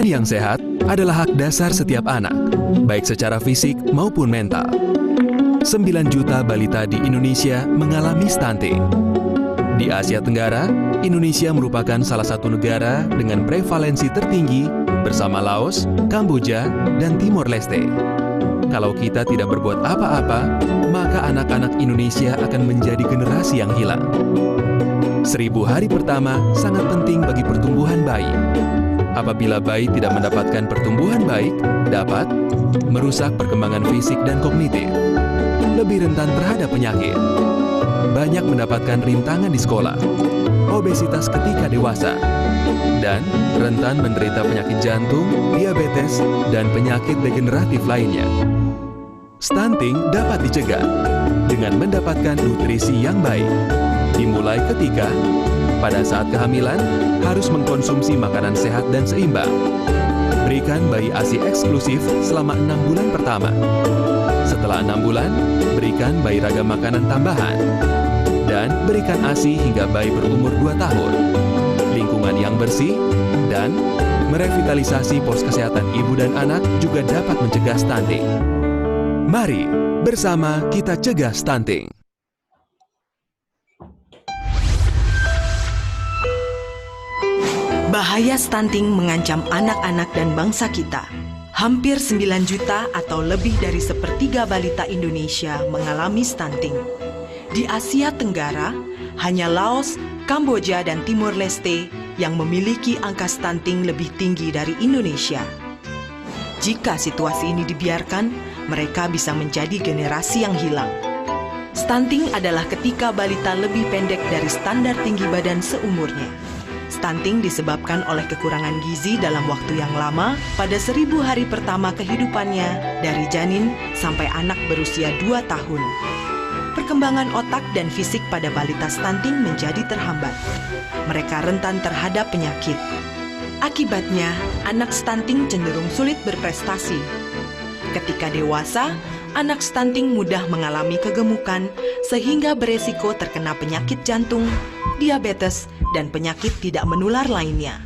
Yang sehat adalah hak dasar setiap anak, baik secara fisik maupun mental. 9 juta balita di Indonesia mengalami stunting. Di Asia Tenggara, Indonesia merupakan salah satu negara dengan prevalensi tertinggi bersama Laos, Kamboja, dan Timor Leste. Kalau kita tidak berbuat apa-apa, maka anak-anak Indonesia akan menjadi generasi yang hilang. 1000 hari pertama sangat penting bagi pertumbuhan bayi. Apabila bayi tidak mendapatkan pertumbuhan baik, dapat merusak perkembangan fisik dan kognitif, lebih rentan terhadap penyakit, banyak mendapatkan rintangan di sekolah, obesitas ketika dewasa, dan rentan menderita penyakit jantung, diabetes, dan penyakit degeneratif lainnya. Stunting dapat dicegah dengan mendapatkan nutrisi yang baik. Dimulai ketika pada saat kehamilan harus mengkonsumsi makanan sehat dan seimbang. Berikan bayi ASI eksklusif selama 6 bulan pertama. Setelah 6 bulan, berikan bayi ragam makanan tambahan. Dan berikan ASI hingga bayi berumur 2 tahun. Lingkungan yang bersih dan merevitalisasi pos kesehatan ibu dan anak juga dapat mencegah stunting. Mari bersama kita cegah stunting. Bahaya stunting mengancam anak-anak dan bangsa kita. Hampir 9 juta atau lebih dari sepertiga balita Indonesia mengalami stunting. Di Asia Tenggara, hanya Laos, Kamboja, dan Timor Leste yang memiliki angka stunting lebih tinggi dari Indonesia. Jika situasi ini dibiarkan, mereka bisa menjadi generasi yang hilang. Stunting adalah ketika balita lebih pendek dari standar tinggi badan seumurnya. Stunting disebabkan oleh kekurangan gizi dalam waktu yang lama pada 1000 hari pertama kehidupannya dari janin sampai anak berusia 2 tahun. Perkembangan otak dan fisik pada balita stunting menjadi terhambat. Mereka rentan terhadap penyakit. Akibatnya, anak stunting cenderung sulit berprestasi. Ketika dewasa, anak stunting mudah mengalami kegemukan sehingga beresiko terkena penyakit jantung, diabetes, dan penyakit tidak menular lainnya.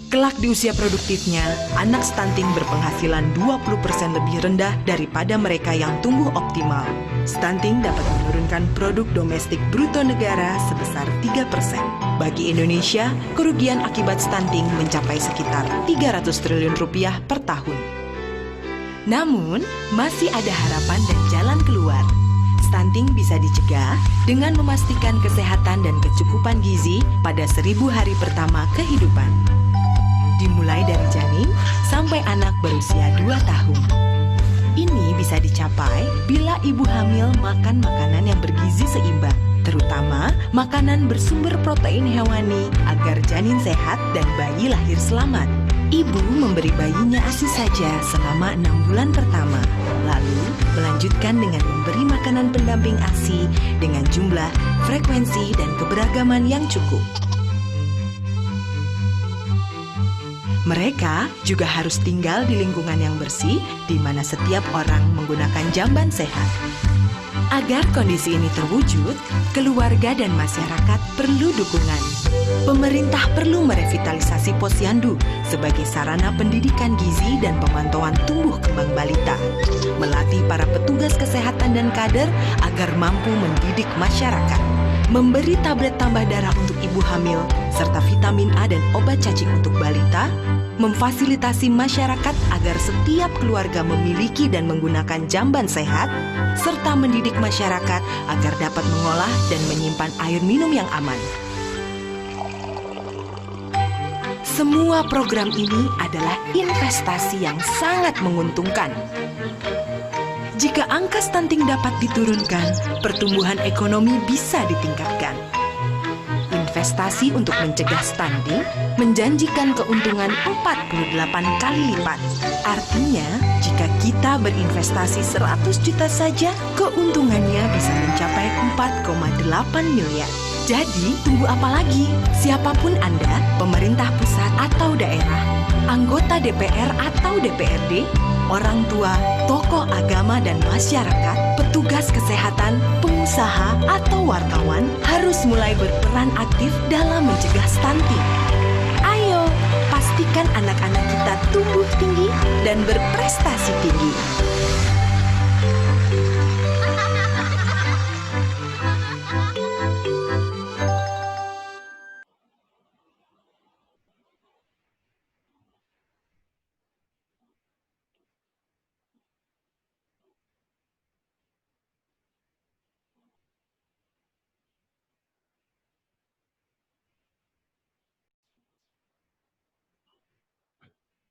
Kelak di usia produktifnya, anak stunting berpenghasilan 20% lebih rendah daripada mereka yang tumbuh optimal. Stunting dapat menurunkan produk domestik bruto negara sebesar 3%. Bagi Indonesia, kerugian akibat stunting mencapai sekitar 300 triliun rupiah per tahun. Namun, masih ada harapan dan jalan keluar. Stunting bisa dicegah dengan memastikan kesehatan dan kecukupan gizi pada 1000 hari pertama kehidupan. Dimulai dari janin sampai anak berusia 2 tahun. Ini bisa dicapai bila ibu hamil makan makanan yang bergizi seimbang, terutama makanan bersumber protein hewani agar janin sehat dan bayi lahir selamat. Ibu memberi bayinya ASI saja selama 6 bulan pertama, lalu melanjutkan dengan memberi makanan pendamping ASI dengan jumlah, frekuensi, dan keberagaman yang cukup. Mereka juga harus tinggal di lingkungan yang bersih, di mana setiap orang menggunakan jamban sehat. Agar kondisi ini terwujud, keluarga dan masyarakat perlu dukungan. Pemerintah perlu merevitalisasi posyandu sebagai sarana pendidikan gizi dan pemantauan tumbuh kembang balita. Melatih para petugas kesehatan dan kader agar mampu mendidik masyarakat. Memberi tablet tambah darah untuk ibu hamil, serta vitamin A dan obat cacing untuk balita. Memfasilitasi masyarakat agar setiap keluarga memiliki dan menggunakan jamban sehat, serta mendidik masyarakat agar dapat mengolah dan menyimpan air minum yang aman. Semua program ini adalah investasi yang sangat menguntungkan. Jika angka stunting dapat diturunkan, pertumbuhan ekonomi bisa ditingkatkan. Investasi untuk mencegah stunting menjanjikan keuntungan 48 kali lipat. Artinya, jika kita berinvestasi 100 juta saja, keuntungannya bisa mencapai 4,8 miliar. Jadi, tunggu apa lagi? Siapapun Anda, pemerintah pusat atau daerah, anggota DPR atau DPRD, orang tua, tokoh agama dan masyarakat, petugas kesehatan, pengusaha, atau wartawan harus mulai berperan aktif dalam mencegah stunting. Ayo, pastikan pastikan anak-anak kita tumbuh tinggi dan berprestasi tinggi.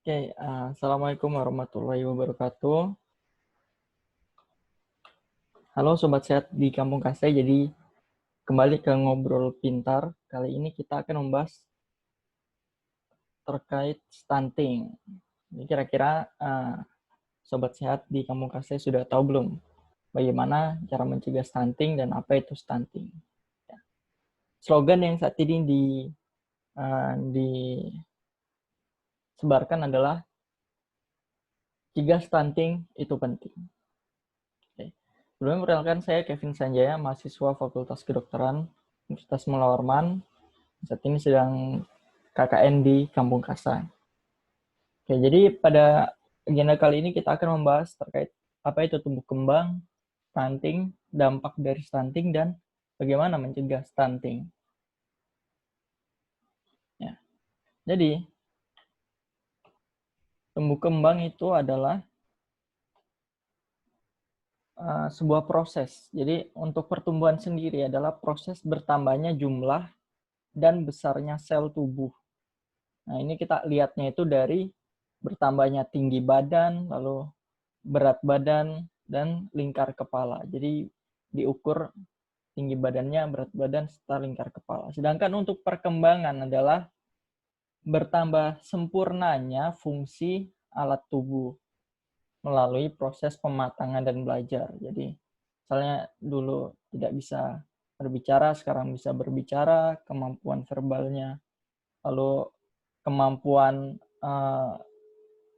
Oke, Assalamualaikum warahmatullahi wabarakatuh. Halo Sobat Sehat di Kampung Kasai, jadi kembali ke Ngobrol Pintar. Kali ini kita akan membahas terkait stunting. Ini kira-kira Sobat Sehat di Kampung Kasai sudah tahu belum bagaimana cara mencegah stunting dan apa itu stunting? Ya. Slogan yang saat ini disebarkan adalah cegah stunting itu penting. Oke. Sebelumnya perkenalkan, saya Kevin Sanjaya, mahasiswa Fakultas Kedokteran Universitas Mula Warman. Saat ini sedang KKN di Kampung Kasai. Oke, jadi pada agenda kali ini kita akan membahas terkait apa itu tumbuh kembang, stunting, dampak dari stunting, dan bagaimana mencegah stunting. Ya. Jadi, tumbuh kembang itu adalah sebuah proses. Jadi untuk pertumbuhan sendiri adalah proses bertambahnya jumlah dan besarnya sel tubuh. Nah, ini kita lihatnya itu dari bertambahnya tinggi badan, lalu berat badan, dan lingkar kepala. Jadi diukur tinggi badannya, berat badan, serta lingkar kepala. Sedangkan untuk perkembangan adalah bertambah sempurnanya fungsi alat tubuh melalui proses pematangan dan belajar. Jadi, misalnya dulu tidak bisa berbicara, sekarang bisa berbicara, kemampuan verbalnya, lalu kemampuan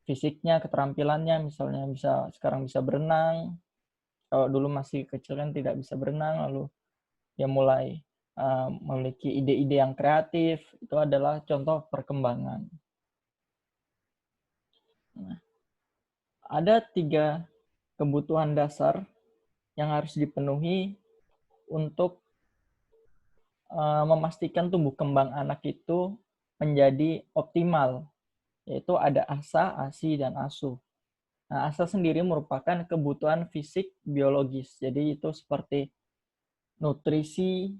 fisiknya, keterampilannya, misalnya sekarang bisa berenang. Kalau dulu masih kecil kan tidak bisa berenang, lalu dia mulai memiliki ide-ide yang kreatif. Itu adalah contoh perkembangan. Nah, ada 3 kebutuhan dasar yang harus dipenuhi untuk memastikan tumbuh kembang anak itu menjadi optimal, yaitu ada ASA, ASI, dan ASU. Nah, ASA sendiri merupakan kebutuhan fisik biologis, jadi itu seperti nutrisi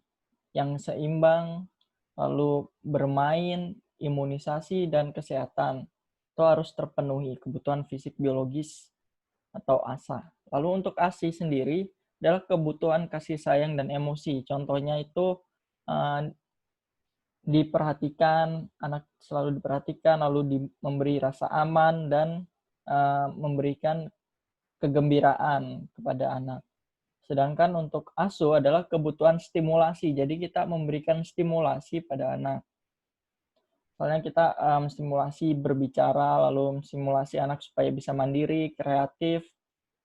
yang seimbang, lalu bermain, imunisasi, dan kesehatan. Itu harus terpenuhi kebutuhan fisik biologis atau ASA. Lalu untuk ASI sendiri adalah kebutuhan kasih sayang dan emosi. Contohnya itu diperhatikan, anak selalu diperhatikan, lalu memberi rasa aman dan memberikan kegembiraan kepada anak. Sedangkan untuk ASU adalah kebutuhan stimulasi. Jadi kita memberikan stimulasi pada anak. Misalnya kita stimulasi berbicara, lalu stimulasi anak supaya bisa mandiri, kreatif,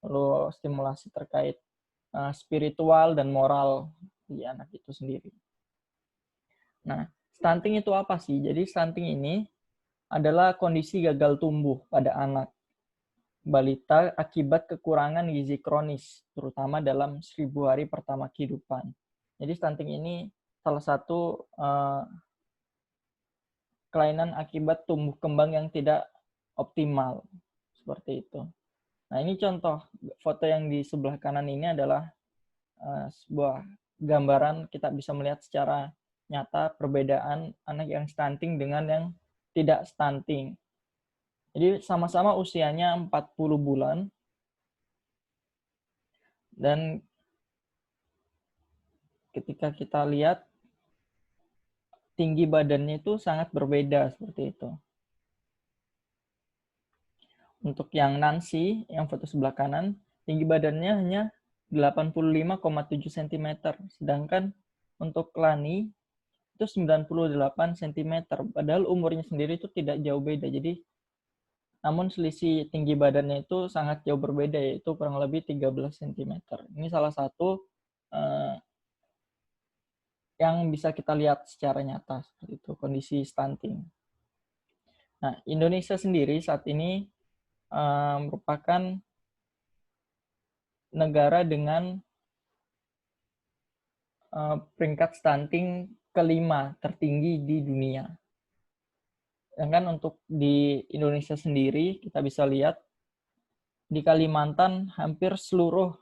lalu stimulasi terkait spiritual dan moral di anak itu sendiri. Nah, stunting itu apa sih? Jadi stunting ini adalah kondisi gagal tumbuh pada anak balita akibat kekurangan gizi kronis, terutama dalam 1000 hari pertama kehidupan. Jadi stunting ini salah satu kelainan akibat tumbuh kembang yang tidak optimal, seperti itu. Nah, ini contoh foto yang di sebelah kanan ini adalah sebuah gambaran, kita bisa melihat secara nyata perbedaan anak yang stunting dengan yang tidak stunting. Jadi sama-sama usianya 40 bulan. Dan ketika kita lihat tinggi badannya itu sangat berbeda seperti itu. Untuk yang Nancy, yang foto sebelah kanan, tinggi badannya hanya 85,7 cm. Sedangkan untuk Lani itu 98 cm. Padahal umurnya sendiri itu tidak jauh beda. Jadi, namun selisih tinggi badannya itu sangat jauh berbeda, yaitu kurang lebih 13 cm. Ini salah satu yang bisa kita lihat secara nyata, seperti itu, kondisi stunting. Nah, Indonesia sendiri saat ini merupakan negara dengan peringkat stunting kelima tertinggi di dunia. Sedangkan untuk di Indonesia sendiri, kita bisa lihat di Kalimantan, hampir seluruh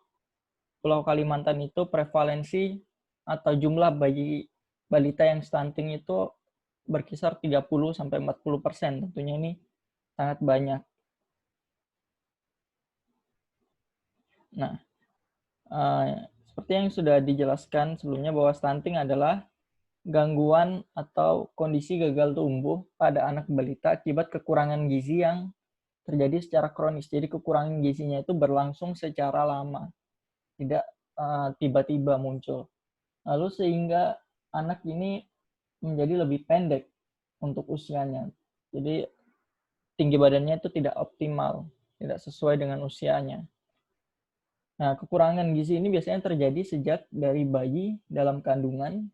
Pulau Kalimantan itu prevalensi atau jumlah bayi balita yang stunting itu berkisar 30-40%. Tentunya ini sangat banyak. Nah, seperti yang sudah dijelaskan sebelumnya bahwa stunting adalah gangguan atau kondisi gagal tumbuh pada anak balita akibat kekurangan gizi yang terjadi secara kronis. Jadi kekurangan gizinya itu berlangsung secara lama, tidak tiba-tiba muncul. Lalu sehingga anak ini menjadi lebih pendek untuk usianya. Jadi tinggi badannya itu tidak optimal, tidak sesuai dengan usianya. Nah, kekurangan gizi ini biasanya terjadi sejak dari bayi dalam kandungan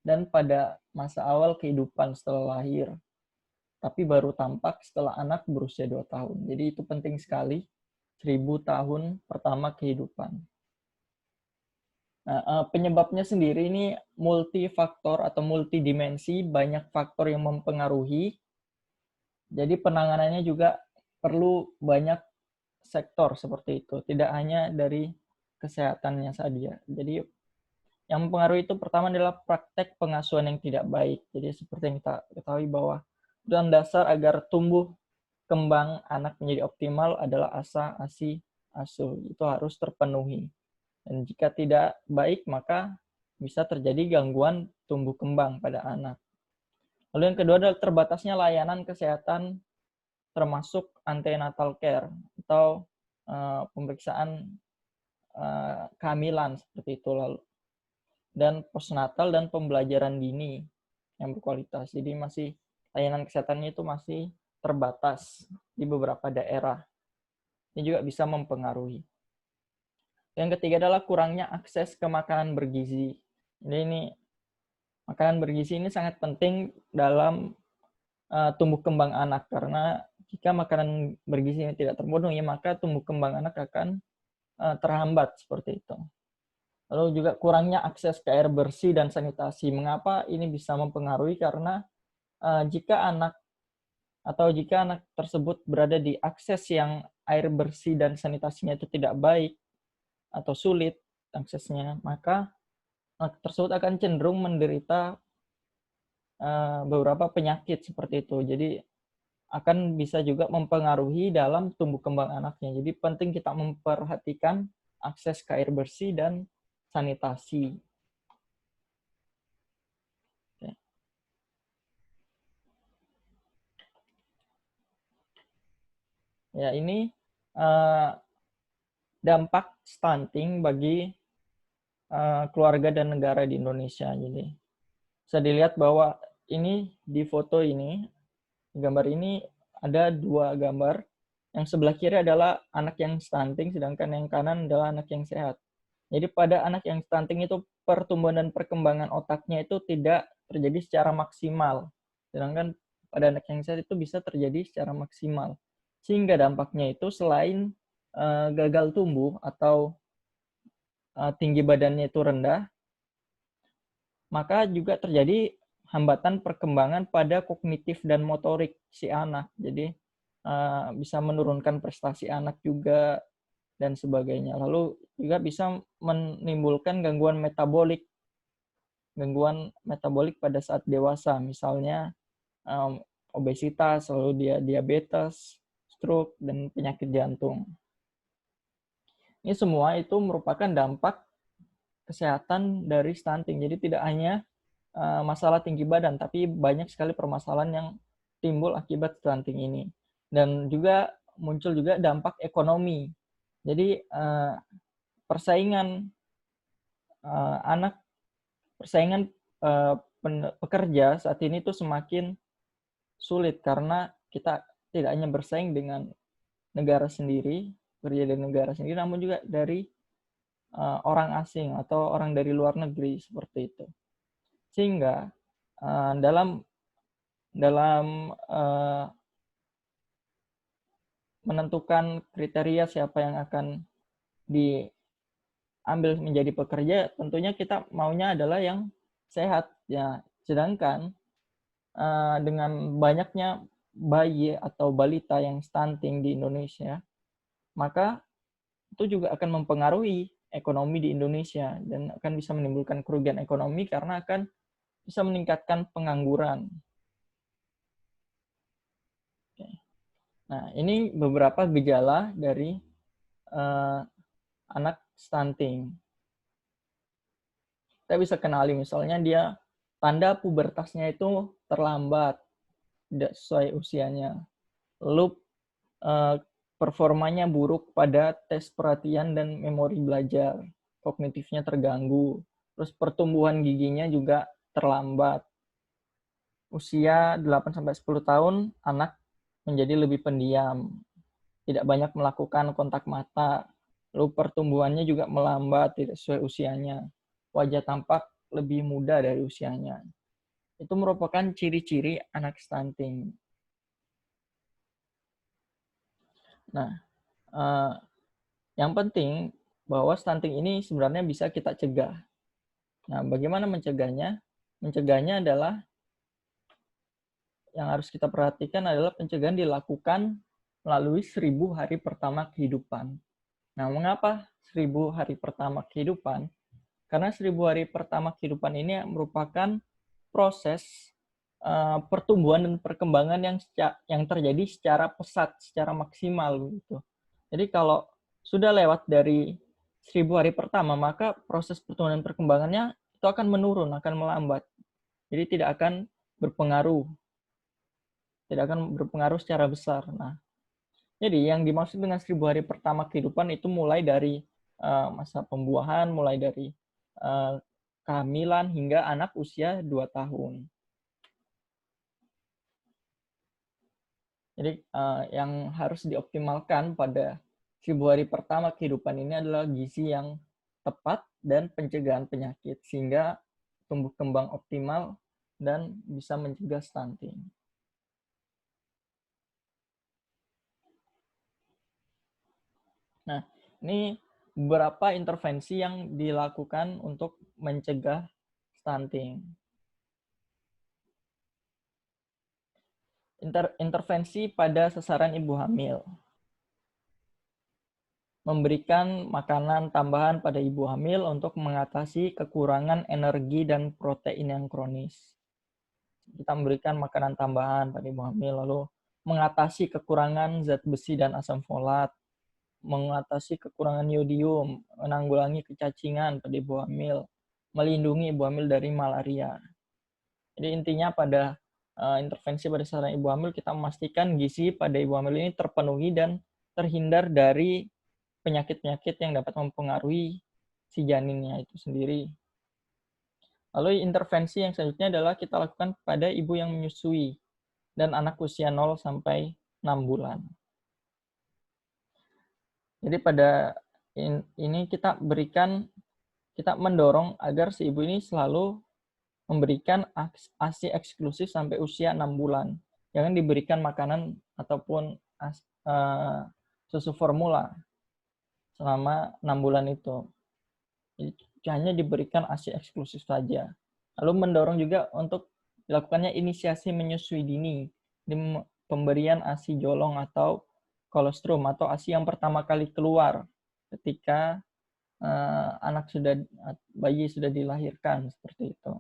dan pada masa awal kehidupan setelah lahir. Tapi baru tampak setelah anak berusia 2 tahun. Jadi itu penting sekali, 1000 tahun pertama kehidupan. Nah, penyebabnya sendiri ini multifaktor atau multidimensi, banyak faktor yang mempengaruhi. Jadi penanganannya juga perlu banyak sektor seperti itu, tidak hanya dari kesehatannya saja. Jadi yang mempengaruhi itu pertama adalah praktek pengasuhan yang tidak baik. Jadi seperti yang kita ketahui bahwa dalam dasar agar tumbuh kembang anak menjadi optimal adalah asa, asi, asuh. Itu harus terpenuhi. Dan jika tidak baik, maka bisa terjadi gangguan tumbuh kembang pada anak. Lalu yang kedua adalah terbatasnya layanan kesehatan termasuk antenatal care atau pemeriksaan kehamilan seperti itu, lalu dan postnatal dan pembelajaran dini yang berkualitas. Jadi masih layanan kesehatannya itu masih terbatas di beberapa daerah. Ini juga bisa mempengaruhi. Yang ketiga adalah kurangnya akses ke makanan bergizi. Jadi ini makanan bergizi ini sangat penting dalam tumbuh kembang anak, karena jika makanan bergizi ini tidak terpenuhi, maka tumbuh kembang anak akan terhambat seperti itu. Lalu juga kurangnya akses ke air bersih dan sanitasi. Mengapa ini bisa mempengaruhi? Karena jika anak tersebut berada di akses yang air bersih dan sanitasinya itu tidak baik atau sulit aksesnya, maka anak tersebut akan cenderung menderita beberapa penyakit seperti itu. Jadi akan bisa juga mempengaruhi dalam tumbuh kembang anaknya. Jadi penting kita memperhatikan akses ke air bersih dan sanitasi. Oke. Ya, ini dampak stunting bagi keluarga dan negara di Indonesia. Jadi bisa dilihat bahwa ini di foto ini, gambar ini ada 2 gambar. Yang sebelah kiri adalah anak yang stunting, sedangkan yang kanan adalah anak yang sehat. Jadi pada anak yang stunting itu pertumbuhan dan perkembangan otaknya itu tidak terjadi secara maksimal. Sedangkan pada anak yang sehat itu bisa terjadi secara maksimal. Sehingga dampaknya itu selain gagal tumbuh atau tinggi badannya itu rendah, maka juga terjadi hambatan perkembangan pada kognitif dan motorik si anak. Jadi bisa menurunkan prestasi anak juga dan sebagainya. Lalu juga bisa menimbulkan gangguan metabolik pada saat dewasa, misalnya obesitas, lalu dia diabetes, stroke, dan penyakit jantung. Ini semua itu merupakan dampak kesehatan dari stunting. Jadi tidak hanya masalah tinggi badan, tapi banyak sekali permasalahan yang timbul akibat stunting ini. Dan juga muncul juga dampak ekonomi. Jadi persaingan pekerja saat ini tuh semakin sulit karena kita tidak hanya bersaing dengan negara sendiri, kerja dari negara sendiri, namun juga dari orang asing atau orang dari luar negeri seperti itu. Sehingga dalam menentukan kriteria siapa yang akan diambil menjadi pekerja, tentunya kita maunya adalah yang sehat ya. Sedangkan dengan banyaknya bayi atau balita yang stunting di Indonesia, maka itu juga akan mempengaruhi ekonomi di Indonesia dan akan bisa menimbulkan kerugian ekonomi karena akan bisa meningkatkan pengangguran. Nah, ini beberapa gejala dari anak stunting. Kita bisa kenali misalnya dia tanda pubertasnya itu terlambat, tidak sesuai usianya. Lalu performanya buruk pada tes perhatian dan memori belajar, kognitifnya terganggu, terus pertumbuhan giginya juga terlambat. Usia 8-10 tahun, anak menjadi lebih pendiam, tidak banyak melakukan kontak mata, lalu pertumbuhannya juga melambat, tidak sesuai usianya. Wajah tampak lebih muda dari usianya. Itu merupakan ciri-ciri anak stunting. Nah, yang penting bahwa stunting ini sebenarnya bisa kita cegah. Nah, bagaimana mencegahnya? Mencegahnya adalah yang harus kita perhatikan adalah pencegahan dilakukan melalui 1000 hari pertama kehidupan. Nah, mengapa 1000 hari pertama kehidupan? Karena 1000 hari pertama kehidupan ini merupakan proses pertumbuhan dan perkembangan yang terjadi secara pesat, secara maksimal gitu. Jadi kalau sudah lewat dari 1000 hari pertama, maka proses pertumbuhan dan perkembangannya itu akan menurun, akan melambat. Jadi tidak akan berpengaruh secara besar. Nah, jadi yang dimaksud dengan 1000 hari pertama kehidupan itu mulai dari masa pembuahan, mulai dari kehamilan hingga anak usia 2 tahun. Jadi yang harus dioptimalkan pada 1000 hari pertama kehidupan ini adalah gizi yang tepat dan pencegahan penyakit sehingga tumbuh kembang optimal dan bisa mencegah stunting. Nah, ini beberapa intervensi yang dilakukan untuk mencegah stunting. Intervensi pada sasaran ibu hamil. Memberikan makanan tambahan pada ibu hamil untuk mengatasi kekurangan energi dan protein yang kronis. Kita memberikan makanan tambahan pada ibu hamil, lalu mengatasi kekurangan zat besi dan asam folat, mengatasi kekurangan yodium, menanggulangi kecacingan pada ibu hamil, melindungi ibu hamil dari malaria. Jadi intinya pada intervensi pada sasaran ibu hamil, kita memastikan gizi pada ibu hamil ini terpenuhi dan terhindar dari penyakit-penyakit yang dapat mempengaruhi si janinnya itu sendiri. Lalu intervensi yang selanjutnya adalah kita lakukan pada ibu yang menyusui dan anak usia 0 sampai 6 bulan. Jadi pada ini kita mendorong agar si ibu ini selalu memberikan ASI eksklusif sampai usia 6 bulan. Jangan diberikan makanan ataupun susu formula selama 6 bulan itu. Jadi, hanya diberikan ASI eksklusif saja. Lalu mendorong juga untuk dilakukannya inisiasi menyusui dini, di pemberian ASI jolong atau kolostrum atau ASI yang pertama kali keluar ketika bayi sudah dilahirkan seperti itu.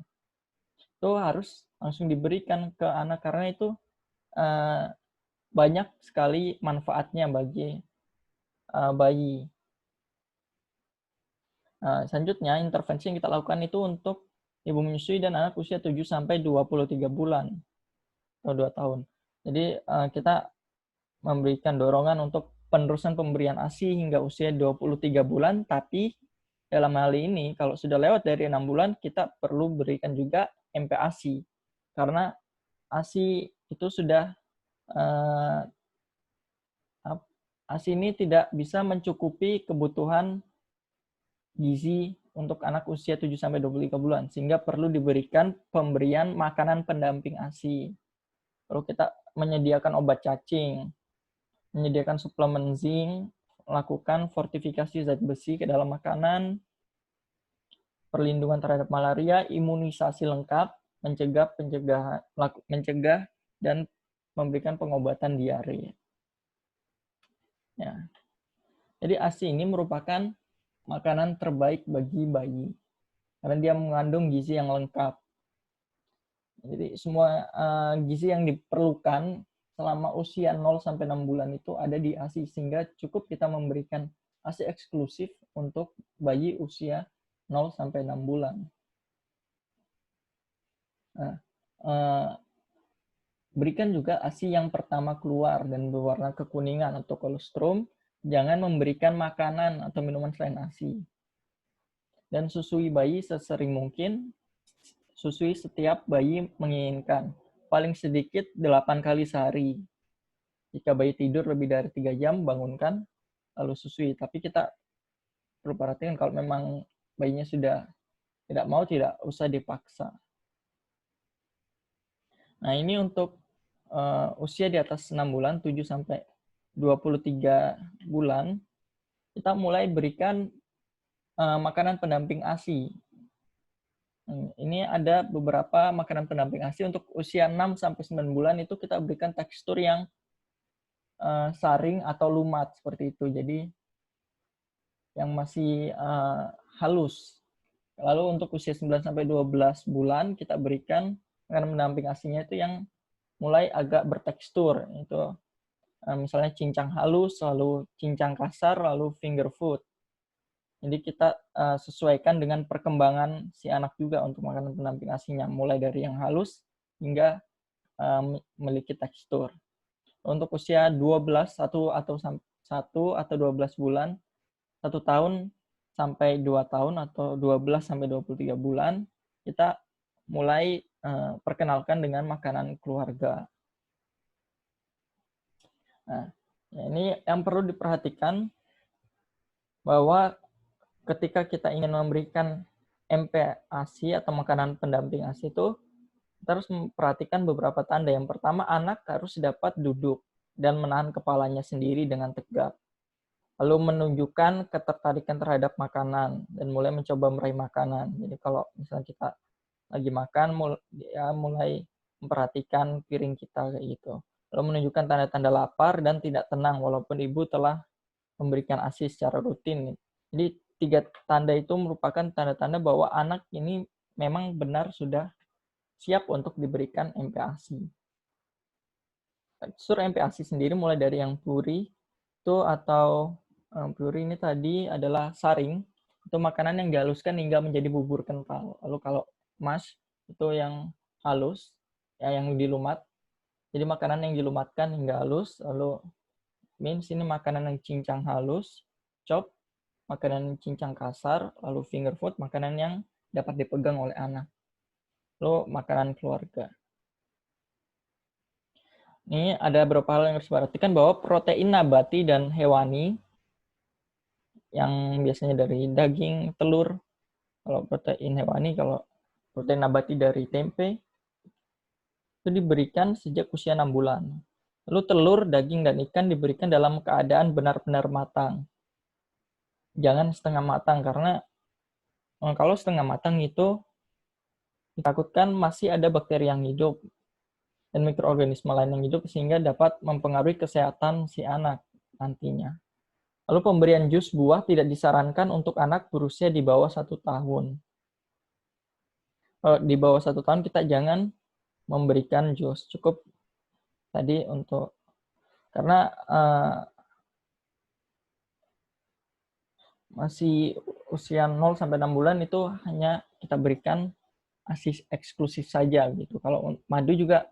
Itu harus langsung diberikan ke anak karena itu banyak sekali manfaatnya bagi bayi. Selanjutnya, intervensi yang kita lakukan itu untuk ibu menyusui dan anak usia 7-23 bulan atau 2 tahun. Jadi kita memberikan dorongan untuk penerusan pemberian ASI hingga usia 23 bulan, tapi dalam hal ini kalau sudah lewat dari 6 bulan, kita perlu berikan juga MPASI. Karena ASI itu sudah ASI ini tidak bisa mencukupi kebutuhan gizi untuk anak usia 7-23 bulan, sehingga perlu diberikan pemberian makanan pendamping ASI. Lalu kita menyediakan obat cacing. menyediakan suplemen zinc, melakukan fortifikasi zat besi ke dalam makanan, perlindungan terhadap malaria, imunisasi lengkap, mencegah dan memberikan pengobatan diare. Ya. Jadi ASI ini merupakan makanan terbaik bagi bayi karena dia mengandung gizi yang lengkap. Jadi semua gizi yang diperlukan selama usia 0 sampai 6 bulan itu ada di ASI, sehingga cukup kita memberikan ASI eksklusif untuk bayi usia 0 sampai 6 bulan. Nah, berikan juga ASI yang pertama keluar dan berwarna kekuningan atau kolostrum. Jangan memberikan makanan atau minuman selain ASI. Dan susui bayi sesering mungkin. Susui setiap bayi menginginkan. Paling sedikit 8 kali sehari. Jika bayi tidur lebih dari 3 jam, bangunkan, lalu susui. Tapi kita perlu perhatikan kalau memang bayinya sudah tidak mau, tidak usah dipaksa. Nah, ini untuk usia di atas 6 bulan, 7 sampai 23 bulan, kita mulai berikan makanan pendamping ASI. Ini ada beberapa makanan pendamping ASI untuk usia 6 sampai 9 bulan itu kita berikan tekstur yang saring atau lumat seperti itu. Jadi yang masih halus. Lalu untuk usia 9 sampai 12 bulan kita berikan makanan pendamping ASI-nya itu yang mulai agak bertekstur. Itu misalnya cincang halus, lalu cincang kasar, lalu finger food. Jadi kita sesuaikan dengan perkembangan si anak juga untuk makanan pendamping ASI-nya, mulai dari yang halus hingga memiliki tekstur. Untuk usia 12, 1 atau 12 bulan, 1 tahun sampai 2 tahun atau 12 sampai 23 bulan, kita mulai perkenalkan dengan makanan keluarga. Nah, ini yang perlu diperhatikan bahwa ketika kita ingin memberikan MPASI atau makanan pendamping ASI itu, kita harus memperhatikan beberapa tanda. Yang pertama, anak harus dapat duduk dan menahan kepalanya sendiri dengan tegap. Lalu menunjukkan ketertarikan terhadap makanan dan mulai mencoba meraih makanan. Jadi kalau misalnya kita lagi makan, dia mulai memperhatikan piring kita kayak gitu. Lalu menunjukkan tanda-tanda lapar dan tidak tenang walaupun ibu telah memberikan ASI secara rutin. Jadi 3 tanda itu merupakan tanda-tanda bahwa anak ini memang benar sudah siap untuk diberikan MPASI. Tekstur MPASI sendiri mulai dari yang puri itu atau puri ini tadi adalah saring, itu makanan yang dihaluskan hingga menjadi bubur kental. Lalu kalau mash itu yang halus, ya yang dilumat. Jadi makanan yang dilumatkan hingga halus. Lalu mince ini makanan yang cincang halus, chop makanan cincang kasar, lalu finger food makanan yang dapat dipegang oleh anak. Lalu makanan keluarga. Ini ada beberapa hal yang harus diperhatikan bahwa protein nabati dan hewani yang biasanya dari daging, telur, kalau protein hewani, kalau protein nabati dari tempe, itu diberikan sejak usia 6 bulan. Lalu telur, daging, dan ikan diberikan dalam keadaan benar-benar matang. Jangan setengah matang, karena kalau setengah matang itu ditakutkan masih ada bakteri yang hidup dan mikroorganisme lain yang hidup sehingga dapat mempengaruhi kesehatan si anak nantinya. Lalu pemberian jus buah tidak disarankan untuk anak berusia di bawah 1 tahun. Di bawah 1 tahun kita jangan memberikan jus, cukup tadi untuk karena masih usia 0 sampai 6 bulan itu hanya kita berikan ASI eksklusif saja gitu. Kalau madu juga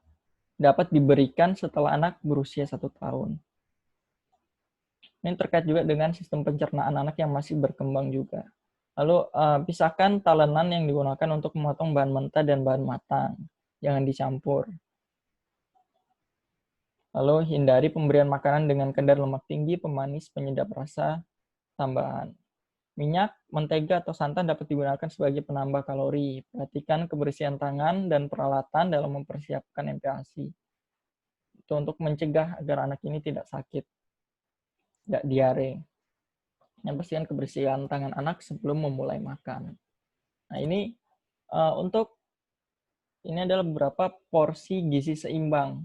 dapat diberikan setelah anak berusia 1 tahun. Ini terkait juga dengan sistem pencernaan anak yang masih berkembang juga. Lalu pisahkan talenan yang digunakan untuk memotong bahan mentah dan bahan matang. Jangan dicampur. Lalu hindari pemberian makanan dengan kadar lemak tinggi, pemanis, penyedap rasa, tambahan. Minyak, mentega, atau santan dapat digunakan sebagai penambah kalori. Perhatikan kebersihan tangan dan peralatan dalam mempersiapkan MPASI. Itu untuk mencegah agar anak ini tidak sakit. nggak diare. Yang pastikan kebersihan tangan anak sebelum memulai makan. Nah, ini ini adalah beberapa porsi gizi seimbang.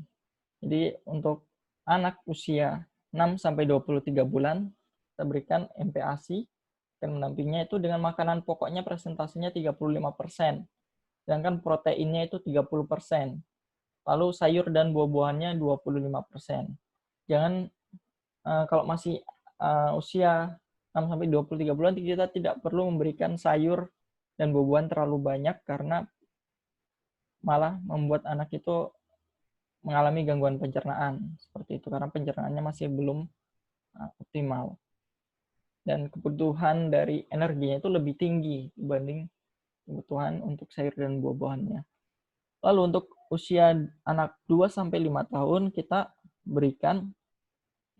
Jadi untuk anak usia 6-23 bulan, kita berikan MPASI, dan mendampinginya itu dengan makanan pokoknya presentasinya 35%, sedangkan proteinnya itu 30%, lalu sayur dan buah-buahannya 25%. Jangan kalau masih usia 6-23 bulan, kita tidak perlu memberikan sayur dan buah-buahan terlalu banyak karena malah membuat anak itu mengalami gangguan pencernaan seperti itu karena pencernaannya masih belum optimal dan kebutuhan dari energinya itu lebih tinggi dibanding kebutuhan untuk sayur dan buah-buahannya. Lalu untuk usia anak 2-5 tahun kita berikan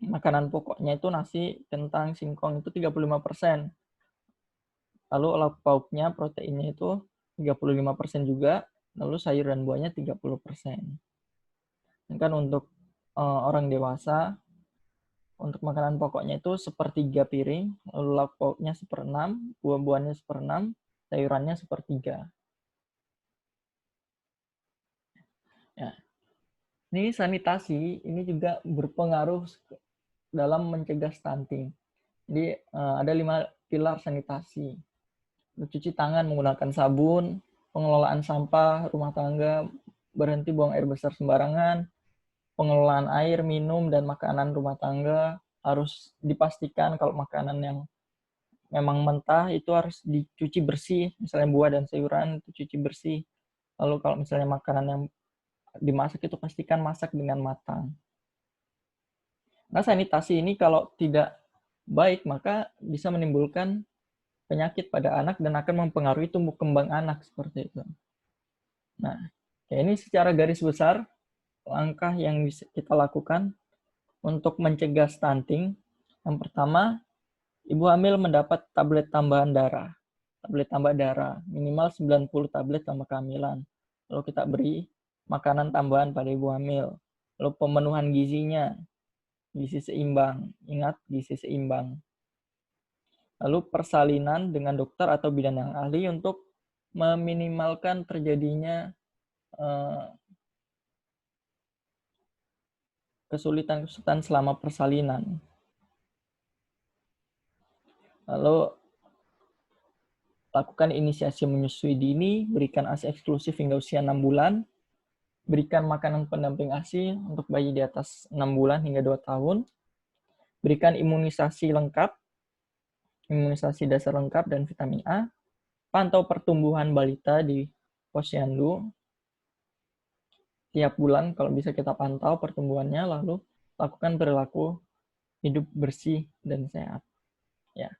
makanan pokoknya itu nasi, kentang, singkong itu 35%. Lalu lauk pauknya proteinnya itu 35% juga, lalu sayur dan buahnya 30%. Kan untuk orang dewasa, untuk makanan pokoknya itu 1/3 piring, lalu lauk pauknya 1/6, buah-buahnya 1/6, sayurannya 1/3. Ya. Ini sanitasi, ini juga berpengaruh dalam mencegah stunting. Jadi ada 5 pilar sanitasi. Mencuci tangan menggunakan sabun, pengelolaan sampah rumah tangga, berhenti buang air besar sembarangan, pengelolaan air, minum, dan makanan rumah tangga harus dipastikan kalau makanan yang memang mentah itu harus dicuci bersih, misalnya buah dan sayuran itu cuci bersih. Lalu kalau misalnya makanan yang dimasak itu pastikan masak dengan matang. Nah, sanitasi ini kalau tidak baik maka bisa menimbulkan penyakit pada anak dan akan mempengaruhi tumbuh kembang anak seperti itu. Nah, ini secara garis besar langkah yang bisa kita lakukan untuk mencegah stunting. Yang pertama, ibu hamil mendapat tablet tambahan darah. Tablet tambah darah, minimal 90 tablet selama kehamilan. Lalu kita beri makanan tambahan pada ibu hamil. Lalu pemenuhan gizinya, gizi seimbang. Ingat, gizi seimbang. Lalu persalinan dengan dokter atau bidan yang ahli untuk meminimalkan terjadinya kesulitan-kesulitan selama persalinan. Lalu lakukan inisiasi menyusui dini, berikan ASI eksklusif hingga usia 6 bulan, berikan makanan pendamping ASI untuk bayi di atas 6 bulan hingga 2 tahun, berikan imunisasi lengkap, imunisasi dasar lengkap dan vitamin A, pantau pertumbuhan balita di posyandu, tiap bulan kalau bisa kita pantau pertumbuhannya, lalu lakukan perilaku hidup bersih dan sehat. Ya.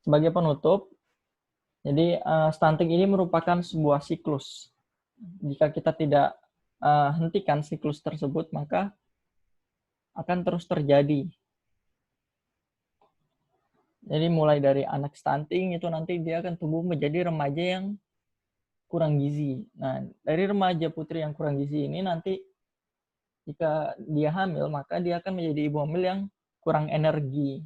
Sebagai penutup, jadi stunting ini merupakan sebuah siklus. Jika kita tidak hentikan siklus tersebut, maka akan terus terjadi. Jadi mulai dari anak stunting itu nanti dia akan tumbuh menjadi remaja yang kurang gizi. Nah, dari remaja putri yang kurang gizi ini nanti jika dia hamil, maka dia akan menjadi ibu hamil yang kurang energi,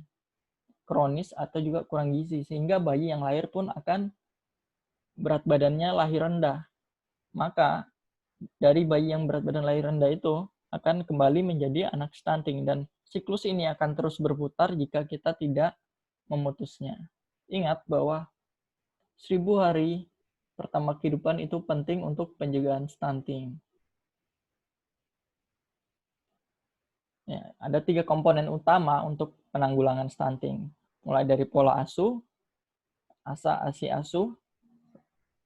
kronis atau juga kurang gizi, sehingga bayi yang lahir pun akan berat badannya lahir rendah. Maka dari bayi yang berat badan lahir rendah itu akan kembali menjadi anak stunting dan siklus ini akan terus berputar jika kita tidak memutusnya. Ingat bahwa 1000 hari pertama kehidupan itu penting untuk pencegahan stunting. Ya, ada 3 komponen utama untuk penanggulangan stunting. Mulai dari pola asuh, ASI asuh,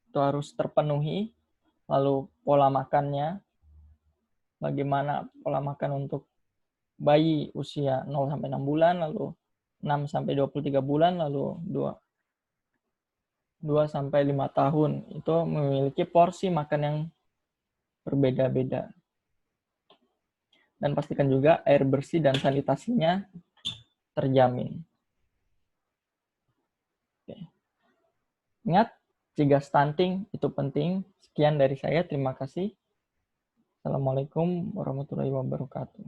itu harus terpenuhi. Lalu pola makannya, bagaimana pola makan untuk bayi usia 0-6 bulan, lalu 6-23 bulan, lalu 2-5 tahun. Itu memiliki porsi makan yang berbeda-beda. Dan pastikan juga air bersih dan sanitasinya terjamin. Oke. Ingat, cegah stunting itu penting. Sekian dari saya, terima kasih. Assalamualaikum warahmatullahi wabarakatuh.